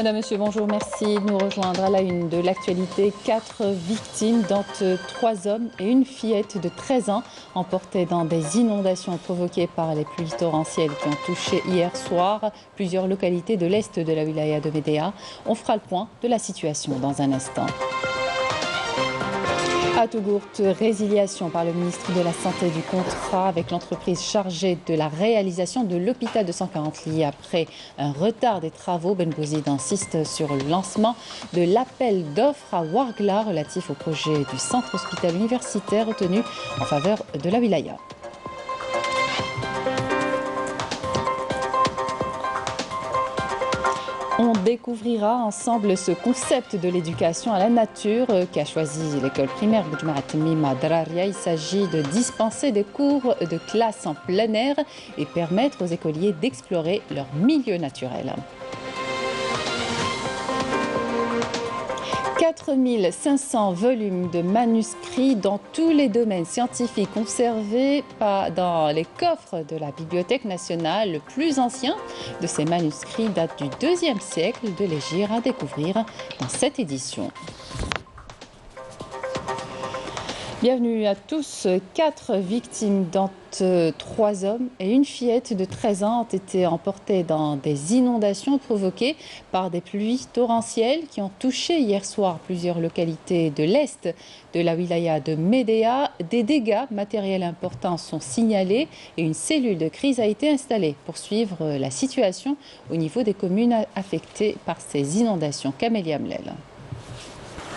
Madame, Monsieur, bonjour, merci de nous rejoindre à la une de l'actualité. 4 victimes, dont 3 hommes et une fillette de 13 ans, emportés dans des inondations provoquées par les pluies torrentielles qui ont touché hier soir plusieurs localités de l'est de la wilaya de Médéa. On fera le point de la situation dans un instant. À Tougourt, résiliation par le ministre de la Santé du contrat avec l'entreprise chargée de la réalisation de l'hôpital de 140 lits après un retard des travaux. Ben Bouzid insiste sur le lancement de l'appel d'offres à Ouargla relatif au projet du centre hospitalier universitaire retenu en faveur de la wilaya. On découvrira ensemble ce concept de l'éducation à la nature qu'a choisi l'école primaire Boudjoumarat Mima Draria. Il s'agit de dispenser des cours de classe en plein air et permettre aux écoliers d'explorer leur milieu naturel. 4500 volumes de manuscrits dans tous les domaines scientifiques conservés dans les coffres de la Bibliothèque nationale. Le plus ancien de ces manuscrits date du IIe siècle de l'Hégire, à découvrir dans cette édition. Bienvenue à tous. 4 victimes, dont 3 hommes et une fillette de 13 ans, ont été emportés dans des inondations provoquées par des pluies torrentielles qui ont touché hier soir plusieurs localités de l'est de la wilaya de Médéa. Des dégâts matériels importants sont signalés et une cellule de crise a été installée pour suivre la situation au niveau des communes affectées par ces inondations. Camélia Mlel.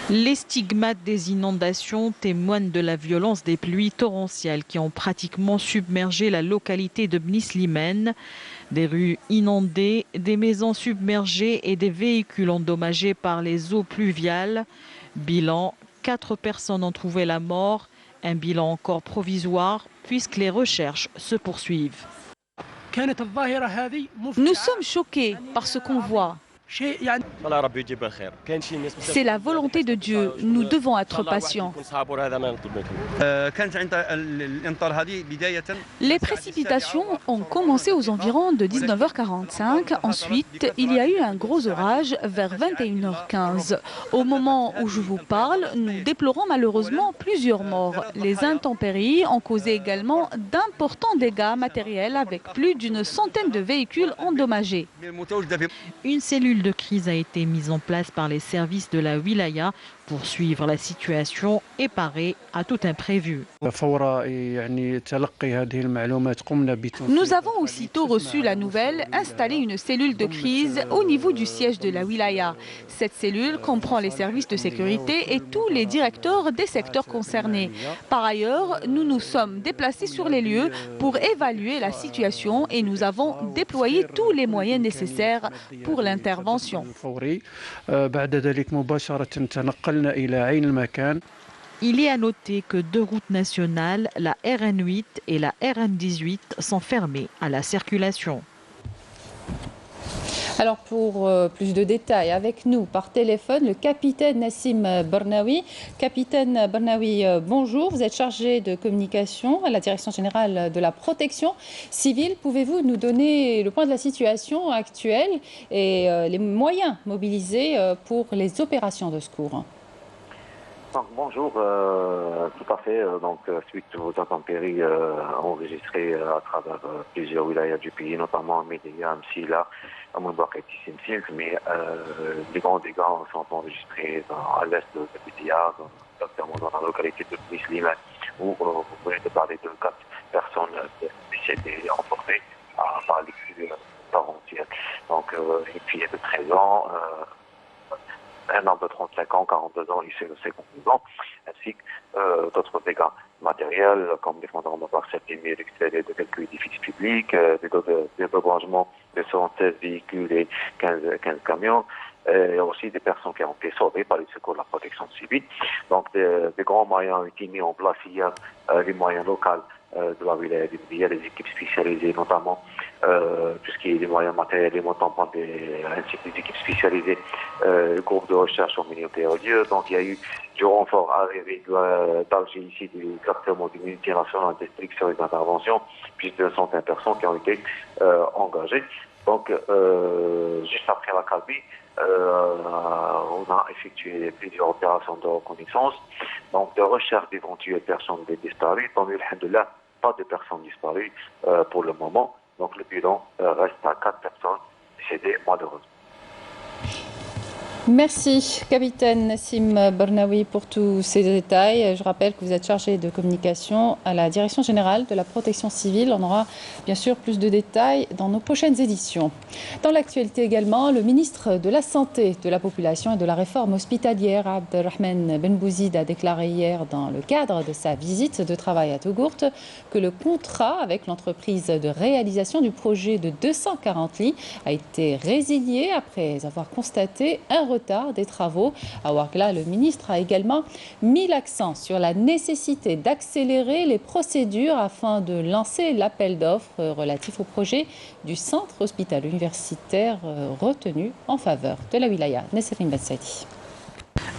Les stigmates des inondations témoignent de la violence des pluies torrentielles qui ont pratiquement submergé la localité de Bnislimane. Des rues inondées, des maisons submergées et des véhicules endommagés par les eaux pluviales. Bilan, 4 personnes ont trouvé la mort. Un bilan encore provisoire puisque les recherches se poursuivent. Nous sommes choqués par ce qu'on voit. C'est la volonté de Dieu. Nous devons être patients. Les précipitations ont commencé aux environs de 19h45. Ensuite, il y a eu un gros orage vers 21h15. Au moment où je vous parle, nous déplorons malheureusement plusieurs morts. Les intempéries ont causé également d'importants dégâts matériels avec plus d'une centaine de véhicules endommagés. Une cellule de crise a été mise en place par les services de la wilaya pour suivre la situation et parer à tout imprévu. Nous avons aussitôt reçu la nouvelle, installer une cellule de crise au niveau du siège de la wilaya. Cette cellule comprend les services de sécurité et tous les directeurs des secteurs concernés. Par ailleurs, nous nous sommes déplacés sur les lieux pour évaluer la situation et nous avons déployé tous les moyens nécessaires pour l'intervention. Il est à noter que 2 routes nationales, la RN8 et la RN18, sont fermées à la circulation. Alors pour plus de détails, avec nous par téléphone, le capitaine Nassim Bornaoui. Capitaine Bornaoui, bonjour. Vous êtes chargé de communication à la Direction générale de la protection civile. Pouvez-vous nous donner le point de la situation actuelle et les moyens mobilisés pour les opérations de secours? Bonjour, tout à fait. Suite aux intempéries enregistrées à travers plusieurs wilayas du pays, notamment Médéa, Msila, Amounbak et Tissimsil, mais les grands dégâts sont enregistrés à l'est de Médéa, notamment dans la localité de Bnislimane, où vous pouvez parler de 4 personnes décédées, emportées par les pluies torrentielles. Donc, une fille de 13 ans, un homme de 35 ans, 42 ans, lycée de 52 ans, ainsi que d'autres dégâts matériels comme l'effondrement partiel des murs extérieurs de quelques édifices publics, des débranchements de 116 véhicules et 15 camions, et aussi des personnes qui ont été sauvées par les secours de la protection civile. Donc des grands moyens ont été mis en place hier, les moyens locaux de la wilaya de Médéa, les équipes spécialisées notamment, tout ce qui est des moyens matériels, les montants ainsi que des équipes spécialisées, le groupe de recherche au milieu périodieux. Donc il y a eu du renfort arrivé d'Alger ici, du exactement de l'unité nationale d'instruction et d'intervention, plus de 101 personnes qui ont été engagées. Donc juste après la Calbi, on a effectué plusieurs opérations de reconnaissance, donc de recherche d'éventuelles personnes disparues. Tant mieux, alhamdoulilah, pas de personnes disparues pour le moment. Donc le bilan reste à 4 personnes décédées malheureusement. Merci, capitaine Nassim Barnaoui, pour tous ces détails. Je rappelle que vous êtes chargé de communication à la Direction générale de la protection civile. On aura bien sûr plus de détails dans nos prochaines éditions. Dans l'actualité également, le ministre de la Santé, de la Population et de la Réforme hospitalière, Abdelrahman Ben Bouzid, a déclaré hier dans le cadre de sa visite de travail à Tougourt que le contrat avec l'entreprise de réalisation du projet de 240 lits a été résilié après avoir constaté un retard des travaux. À Ouargla, le ministre a également mis l'accent sur la nécessité d'accélérer les procédures afin de lancer l'appel d'offres relatif au projet du centre hospitalo-universitaire retenu en faveur de la wilaya. Nesrine Bensadi.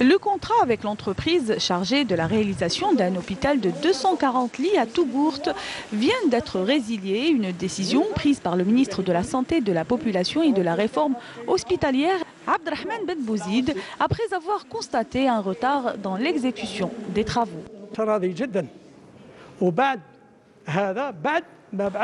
Le contrat avec l'entreprise chargée de la réalisation d'un hôpital de 240 lits à Tougourt vient d'être résilié, une décision prise par le ministre de la Santé, de la Population et de la Réforme hospitalière, Abdelrahman Ben Bouzid, après avoir constaté un retard dans l'exécution des travaux.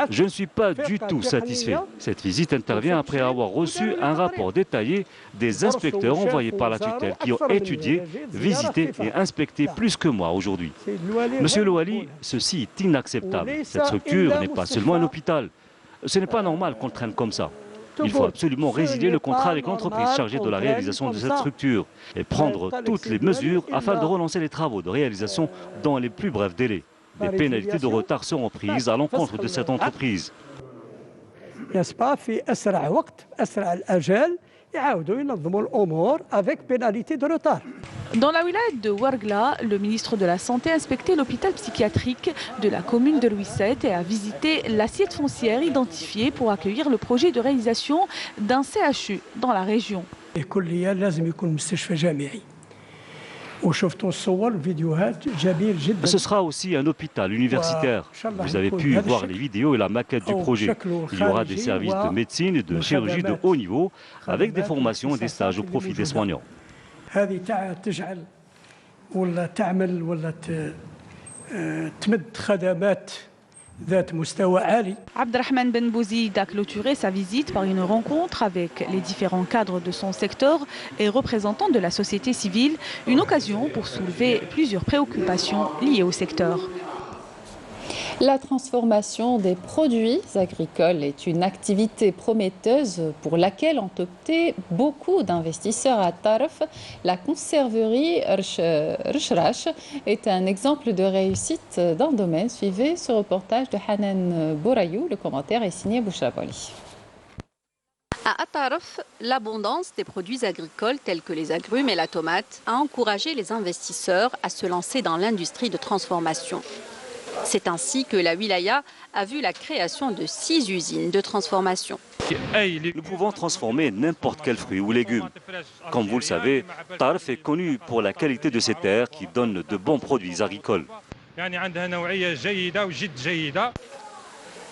Je ne suis pas du tout satisfait. Cette visite intervient après avoir reçu un rapport détaillé des inspecteurs envoyés par la tutelle qui ont étudié, visité et inspecté plus que moi aujourd'hui. Monsieur Louali, ceci est inacceptable. Cette structure n'est pas seulement un hôpital. Ce n'est pas normal qu'on traîne comme ça. Il faut absolument résilier le contrat avec l'entreprise chargée de la réalisation de cette structure et prendre toutes les mesures afin de relancer les travaux de réalisation dans les plus brefs délais. Des pénalités de retard seront prises à l'encontre de cette entreprise. Dans la wilaya de Ouargla, le ministre de la Santé a inspecté l'hôpital psychiatrique de la commune de Louis VII et a visité l'assiette foncière identifiée pour accueillir le projet de réalisation d'un CHU dans la région. Ce sera aussi un hôpital universitaire. Vous avez pu voir les vidéos et la maquette du projet. Il y aura des services de médecine et de chirurgie de haut niveau avec des formations et des stages au profit des soignants. Abdelrahman Ben Bouzid a clôturé sa visite par une rencontre avec les différents cadres de son secteur et représentants de la société civile, une occasion pour soulever plusieurs préoccupations liées au secteur. La transformation des produits agricoles est une activité prometteuse pour laquelle ont opté beaucoup d'investisseurs à Tarf. La conserverie Rchrache est un exemple de réussite dans le domaine. Suivez ce reportage de Hanan Bourayou. Le commentaire est signé Bouchra Boli. À Atarf, l'abondance des produits agricoles tels que les agrumes et la tomate a encouragé les investisseurs à se lancer dans l'industrie de transformation. C'est ainsi que la wilaya a vu la création de 6 usines de transformation. Nous pouvons transformer n'importe quel fruit ou légume. Comme vous le savez, Tarf est connu pour la qualité de ses terres qui donnent de bons produits agricoles.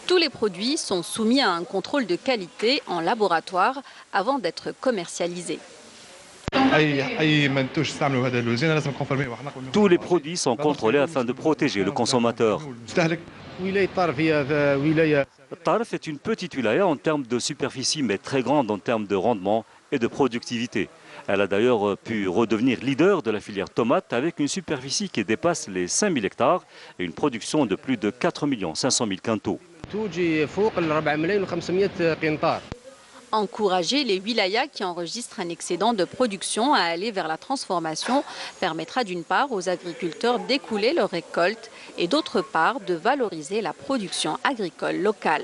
Tous les produits sont soumis à un contrôle de qualité en laboratoire avant d'être commercialisés. Tous les produits sont contrôlés afin de protéger le consommateur. Tarf est une petite wilaya en termes de superficie, mais très grande en termes de rendement et de productivité. Elle a d'ailleurs pu redevenir leader de la filière tomate avec une superficie qui dépasse les 5000 hectares et une production de plus de 4 500 000 quintaux. Encourager les wilayas qui enregistrent un excédent de production à aller vers la transformation permettra d'une part aux agriculteurs d'écouler leurs récoltes et d'autre part de valoriser la production agricole locale.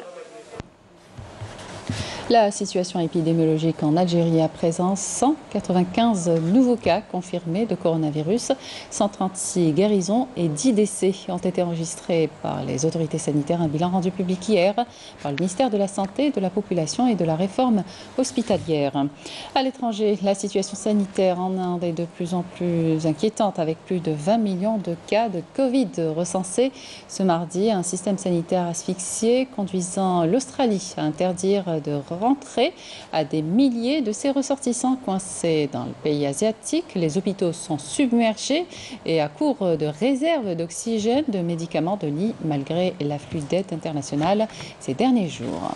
La situation épidémiologique en Algérie à présent, 195 nouveaux cas confirmés de coronavirus, 136 guérisons et 10 décès ont été enregistrés par les autorités sanitaires. Un bilan rendu public hier par le ministère de la Santé, de la Population et de la Réforme hospitalière. À l'étranger, la situation sanitaire en Inde est de plus en plus inquiétante avec plus de 20 millions de cas de Covid recensés ce mardi. Un système sanitaire asphyxié conduisant l'Australie à interdire de rentrée à des milliers de ses ressortissants coincés dans le pays asiatique. Les hôpitaux sont submergés et à court de réserves d'oxygène, de médicaments, de lits, malgré l'afflux d'aide internationale ces derniers jours.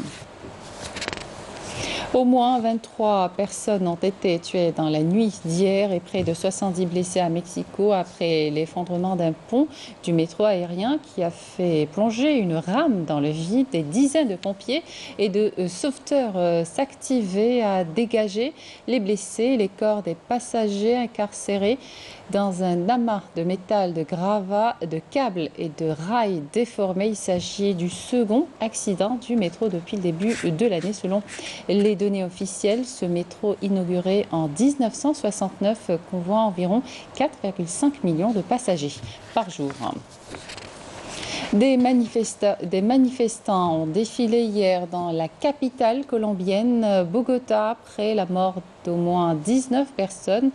Au moins 23 personnes ont été tuées dans la nuit d'hier et près de 70 blessés à Mexico après l'effondrement d'un pont du métro aérien qui a fait plonger une rame dans le vide. Des dizaines de pompiers et de sauveteurs s'activaient à dégager les blessés, les corps des passagers incarcérés dans un amas de métal, de gravats, de câbles et de rails déformés. Il s'agit du second accident du métro depuis le début de l'année. Selon les données officielles, ce métro inauguré en 1969 convoie environ 4,5 millions de passagers par jour. Des manifestants ont défilé hier dans la capitale colombienne, Bogota, après la mort d'au moins 19 personnes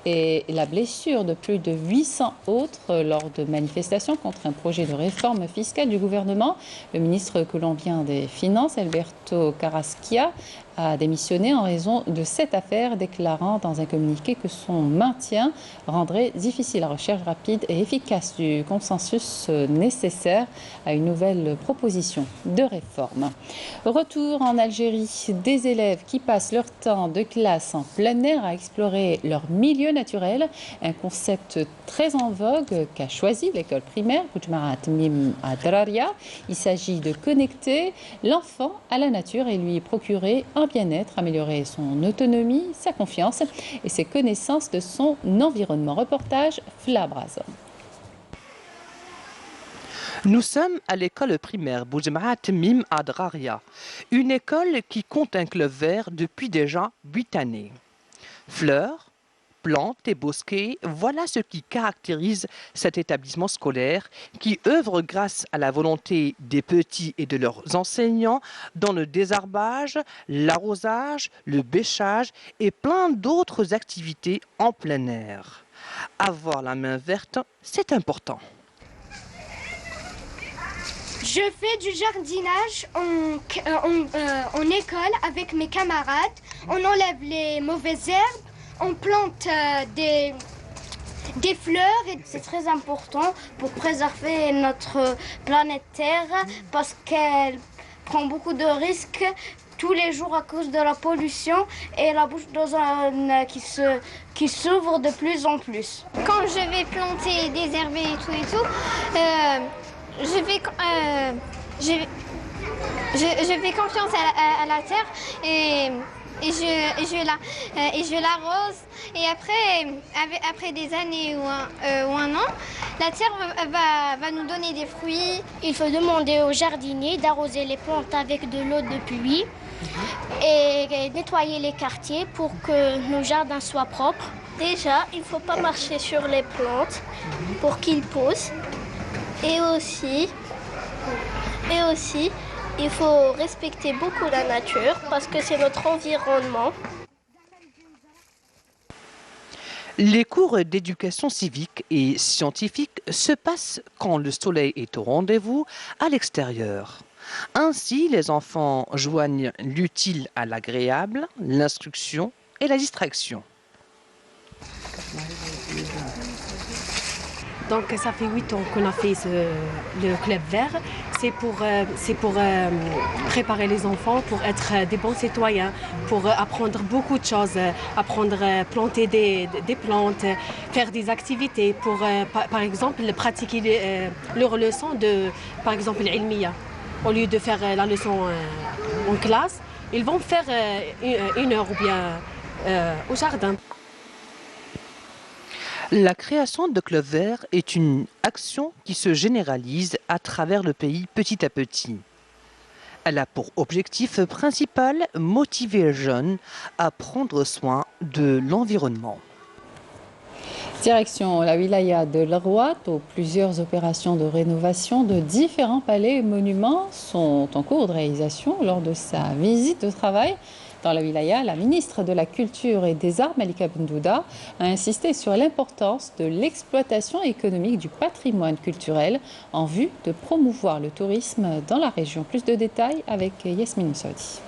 et la blessure de plus de 800 autres lors de manifestations contre un projet de réforme fiscale du gouvernement. Le ministre colombien des Finances, Alberto Carrasquilla, a démissionné en raison de cette affaire, déclarant dans un communiqué que son maintien rendrait difficile la recherche rapide et efficace du consensus nécessaire à une nouvelle proposition de réforme. Retour en Algérie, des élèves qui passent leur temps de classe en plein air à explorer leur milieu naturel, un concept très en vogue qu'a choisi l'école primaire Boujmarat Mim à Draria. Il s'agit de connecter l'enfant à la nature et lui procurer un bien-être, améliorer son autonomie, sa confiance et ses connaissances de son environnement. Reportage Flabraz. Nous sommes à l'école primaire Boujmarat Mim à Draria, une école qui compte un club vert depuis déjà 8 années. Fleurs, plantes et bosquets, voilà ce qui caractérise cet établissement scolaire qui œuvre grâce à la volonté des petits et de leurs enseignants dans le désherbage, l'arrosage, le bêchage et plein d'autres activités en plein air. Avoir la main verte, c'est important. Je fais du jardinage en école avec mes camarades. On enlève les mauvaises herbes. On plante des fleurs. C'est très important pour préserver notre planète Terre parce qu'elle prend beaucoup de risques tous les jours à cause de la pollution et la bouche d'ozone qui s'ouvre de plus en plus. Quand je vais planter des herbes et tout, je fais confiance à la terre et je l'arrose. Et après des années ou un an, la terre va nous donner des fruits. Il faut demander aux jardiniers d'arroser les plantes avec de l'eau de pluie et nettoyer les quartiers pour que nos jardins soient propres. Déjà, il ne faut pas marcher sur les plantes pour qu'ils poussent. Et aussi, il faut respecter beaucoup la nature parce que c'est notre environnement. Les cours d'éducation civique et scientifique se passent quand le soleil est au rendez-vous à l'extérieur. Ainsi, les enfants joignent l'utile à l'agréable, l'instruction et la distraction. Donc ça fait 8 ans qu'on a fait le club vert. C'est pour préparer les enfants, pour être des bons citoyens, pour apprendre beaucoup de choses, apprendre à planter des plantes, faire des activités, pour par exemple pratiquer leur leçon de, par exemple, l'ilmiya. Au lieu de faire la leçon en classe, ils vont faire 1 heure ou bien au jardin. La création de clubs verts est une action qui se généralise à travers le pays petit à petit. Elle a pour objectif principal motiver les jeunes à prendre soin de l'environnement. Direction la wilaya de l'Arwat, où plusieurs opérations de rénovation de différents palais et monuments sont en cours de réalisation. Lors de sa visite de travail dans la wilaya, la ministre de la Culture et des Arts, Malika Bendouda, a insisté sur l'importance de l'exploitation économique du patrimoine culturel en vue de promouvoir le tourisme dans la région. Plus de détails avec Yasmine Saoudi.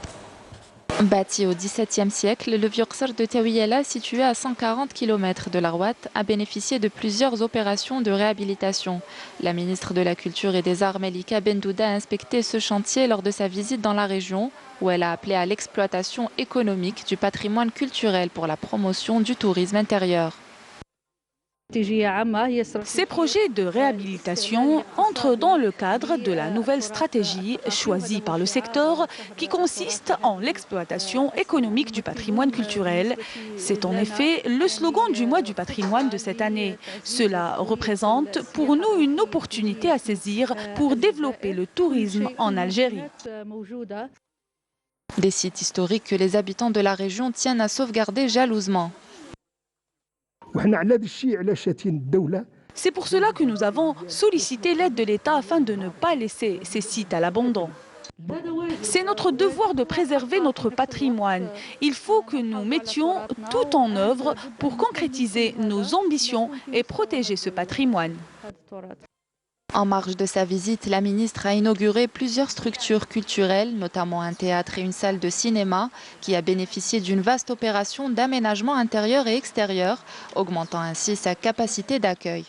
Bâti au XVIIe siècle, le vieux Qsr de Tawiyala, situé à 140 km de l'Arwat, a bénéficié de plusieurs opérations de réhabilitation. La ministre de la Culture et des Arts, Melika Bendouda, a inspecté ce chantier lors de sa visite dans la région, où elle a appelé à l'exploitation économique du patrimoine culturel pour la promotion du tourisme intérieur. Ces projets de réhabilitation entrent dans le cadre de la nouvelle stratégie choisie par le secteur qui consiste en l'exploitation économique du patrimoine culturel. C'est en effet le slogan du mois du patrimoine de cette année. Cela représente pour nous une opportunité à saisir pour développer le tourisme en Algérie. Des sites historiques que les habitants de la région tiennent à sauvegarder jalousement. C'est pour cela que nous avons sollicité l'aide de l'État afin de ne pas laisser ces sites à l'abandon. C'est notre devoir de préserver notre patrimoine. Il faut que nous mettions tout en œuvre pour concrétiser nos ambitions et protéger ce patrimoine. En marge de sa visite, la ministre a inauguré plusieurs structures culturelles, notamment un théâtre et une salle de cinéma, qui a bénéficié d'une vaste opération d'aménagement intérieur et extérieur, augmentant ainsi sa capacité d'accueil.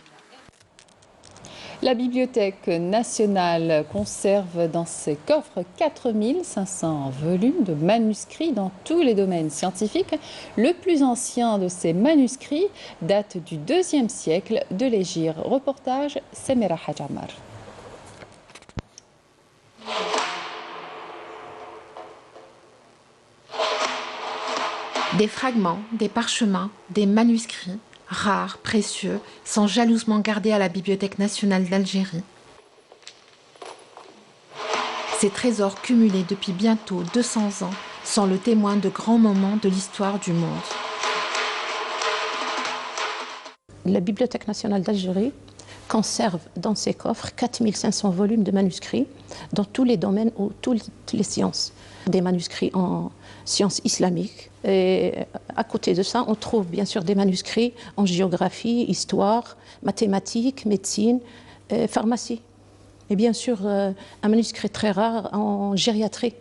La Bibliothèque nationale conserve dans ses coffres 4500 volumes de manuscrits dans tous les domaines scientifiques. Le plus ancien de ces manuscrits date du IIe siècle de l'Hégire. Reportage Semera Hajamar. Des fragments, des parchemins, des manuscrits, rares, précieux, sont jalousement gardés à la Bibliothèque nationale d'Algérie. Ces trésors cumulés depuis bientôt 200 ans sont le témoin de grands moments de l'histoire du monde. La Bibliothèque nationale d'Algérie conserve dans ses coffres 4500 volumes de manuscrits dans tous les domaines ou toutes les sciences. Des manuscrits en sciences islamiques. Et à côté de ça, on trouve bien sûr des manuscrits en géographie, histoire, mathématiques, médecine, pharmacie. Et bien sûr, un manuscrit très rare en gériatrie.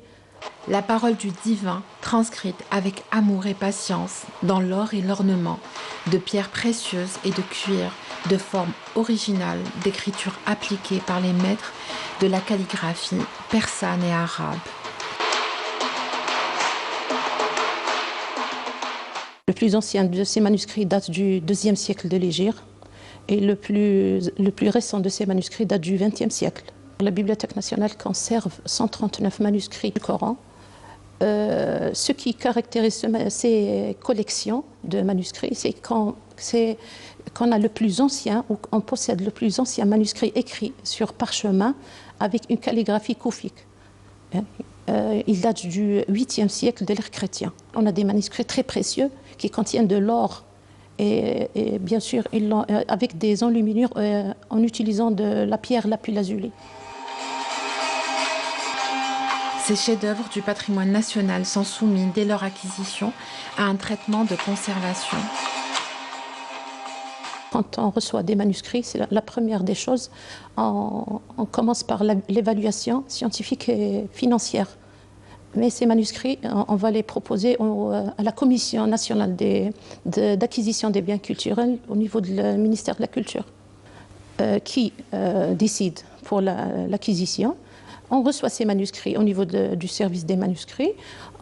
La parole du divin, transcrite avec amour et patience, dans l'or et l'ornement, de pierres précieuses et de cuir, de formes originales, d'écriture appliquée par les maîtres de la calligraphie persane et arabe. Le plus ancien de ces manuscrits date du IIe siècle de l'Hégire et le plus récent de ces manuscrits date du XXe siècle. La Bibliothèque nationale conserve 139 manuscrits du Coran. Ce qui caractérise ces collections de manuscrits, c'est qu'on a le plus ancien, ou on possède le plus ancien manuscrit écrit sur parchemin avec une calligraphie koufique. Il date du 8e siècle de l'ère chrétien. On a des manuscrits très précieux qui contiennent de l'or et bien sûr avec des enluminures en utilisant de la pierre lapis-lazuli. Ces chefs-d'œuvre du patrimoine national sont soumis dès leur acquisition à un traitement de conservation. Quand on reçoit des manuscrits, c'est la première des choses. On commence par l'évaluation scientifique et financière. Mais ces manuscrits, on va les proposer à la Commission nationale d'acquisition des biens culturels au niveau du ministère de la Culture, qui décide pour l'acquisition. On reçoit ces manuscrits au niveau du service des manuscrits.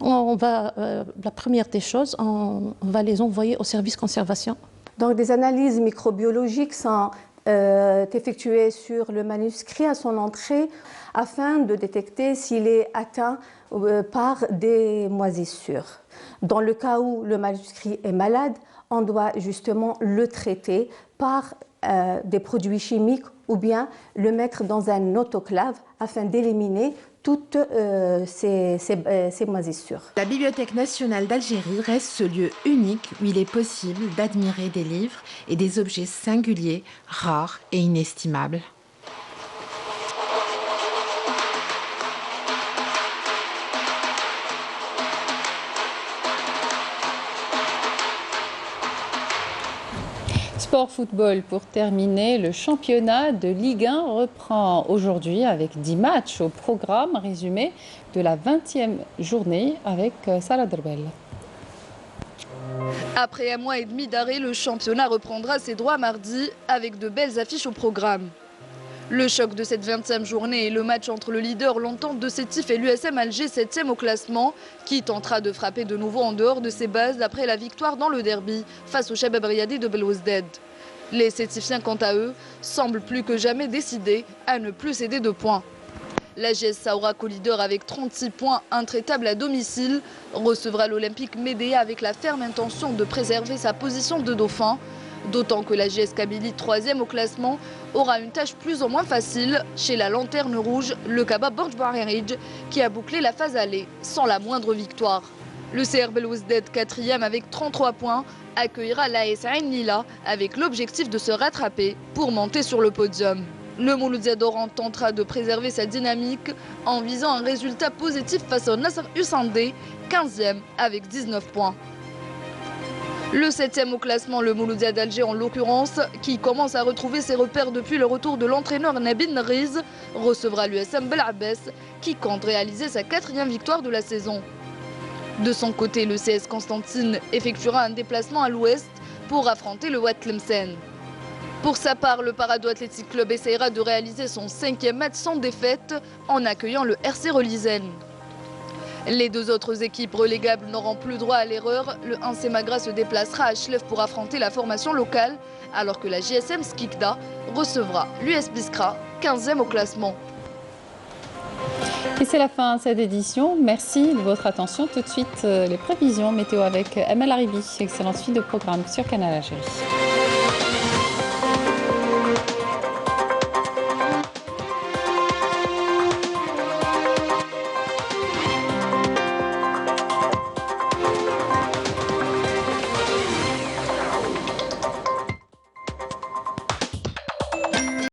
La première des choses, on va les envoyer au service conservation. Donc des analyses microbiologiques sont effectuées sur le manuscrit à son entrée afin de détecter s'il est atteint par des moisissures. Dans le cas où le manuscrit est malade, on doit justement le traiter par des produits chimiques ou bien le mettre dans un autoclave afin d'éliminer toutes ces moisissures. La Bibliothèque nationale d'Algérie reste ce lieu unique où il est possible d'admirer des livres et des objets singuliers, rares et inestimables. Sport football pour terminer, le championnat de Ligue 1 reprend aujourd'hui avec 10 matchs au programme, résumé de la 20e journée avec Salah Derbel. Après un mois et demi d'arrêt, le championnat reprendra ses droits mardi avec de belles affiches au programme. Le choc de cette 20e journée est le match entre le leader l'Entente de Sétif et l'USM Alger 7e au classement, qui tentera de frapper de nouveau en dehors de ses bases après la victoire dans le derby face au Shabab Riadi de Belouizdad. Les Sétifiens, quant à eux, semblent plus que jamais décidés à ne plus céder de points. La GS Saoura, co-leader avec 36 points, intraitable à domicile, recevra l'Olympique Médéa avec la ferme intention de préserver sa position de dauphin. D'autant que la GS Kabylie, 3e au classement, aura une tâche plus ou moins facile chez la Lanterne Rouge, le Kaba Borj Bahrij, qui a bouclé la phase aller sans la moindre victoire. Le CR Belouizdad, 4e avec 33 points, accueillera l'AS Ain Lila avec l'objectif de se rattraper pour monter sur le podium. Le Mouloudia d'Oran tentera de préserver sa dynamique en visant un résultat positif face au Nasr Usandé, 15e avec 19 points. Le 7e au classement, le Mouloudia d'Alger en l'occurrence, qui commence à retrouver ses repères depuis le retour de l'entraîneur Nabil Riz, recevra l'USM Belabbès qui compte réaliser sa 4e victoire de la saison. De son côté, le CS Constantine effectuera un déplacement à l'ouest pour affronter le Wat Tlemcen. Pour sa part, le Parado Athletic Club essaiera de réaliser son 5e match sans défaite en accueillant le RC Relizen. Les deux autres équipes relégables n'auront plus droit à l'erreur. Le 1C Magra se déplacera à Chlef pour affronter la formation locale, alors que la GSM Skikda recevra l'US Biskra, 15e au classement. Et c'est la fin de cette édition. Merci de votre attention. Tout de suite, les prévisions météo avec Amel Aribi. Excellente suite de programme sur Canal Algérie.